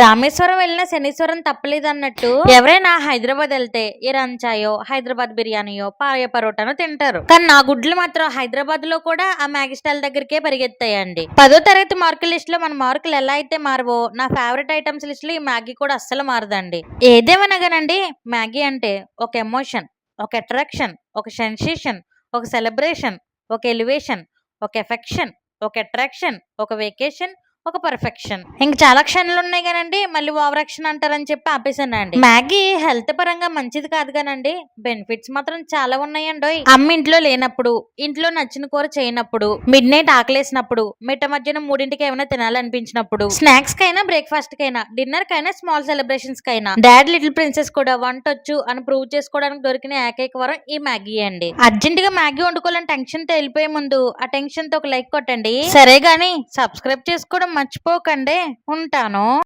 రామేశ్వరం వెళ్ళిన శనీశ్వరం తప్పలేదు అన్నట్టు ఎవరైనా హైదరాబాద్ వెళ్తే ఈ రంచాయో హైదరాబాద్ బిర్యానీయో పాయ పరోటానో తింటారు. కానీ నా గుడ్లు మాత్రం హైదరాబాద్ లో కూడా ఆ మ్యాగీ స్టాల్ దగ్గరికే పరిగెత్తాయండి. 10వ తరగతి మార్కుల లిస్ట్ లో మన మార్కులు ఎలా అయితే మారవో నా ఫేవరెట్ ఐటమ్స్ లిస్ట్ లో ఈ మ్యాగీ కూడా అస్సలు మారదండి. ఏదేమనగానండి, మ్యాగీ అంటే ఒక ఎమోషన్, ఒక అట్రాక్షన్, ఒక సెన్సేషన్, ఒక సెలబ్రేషన్, ఒక ఎలివేషన్, ఒక ఎఫెక్షన్, ఒక అట్రాక్షన్, ఒక వెకేషన్, ఒక పర్ఫెక్షన్. ఇంక చాలా క్షణాలు ఉన్నాయి కానండి, మళ్ళీ ఓవర్ యాక్షన్ అంటారని చెప్పి ఆపేసానండి. మ్యాగీ హెల్త్ పరంగా మంచిది కాదు కానండి, బెనిఫిట్స్ మాత్రం చాలా ఉన్నాయండి. అమ్మ ఇంట్లో లేనప్పుడు, ఇంట్లో నచ్చిన కూర చేయనప్పుడు, మిడ్ నైట్ ఆకలేసినప్పుడు, మిట్ట మధ్యాహ్నం 3ంటికి ఏమైనా తినాలనిపించినప్పుడు, స్నాక్స్ కైనా బ్రేక్ఫాస్ట్ కైనా డిన్నర్ కైనా స్మాల్ సెలబ్రేషన్స్ కైనా డాడ్ లిటిల్ ప్రిన్సెస్ కూడా వంటొచ్చు అని ప్రూవ్ చేసుకోవడానికి దొరికిన ఏకైక వరం ఈ మ్యాగీ అండి. అర్జెంట్ గా మ్యాగీ వండుకోవాలని టెన్షన్ తో వెళ్ళిపోయే ముందు ఆ టెన్షన్ తో ఒక లైక్ కొట్టండి. సరే గాని సబ్స్క్రైబ్ చేసుకోవడం మర్చిపోకండి. ఉంటాను.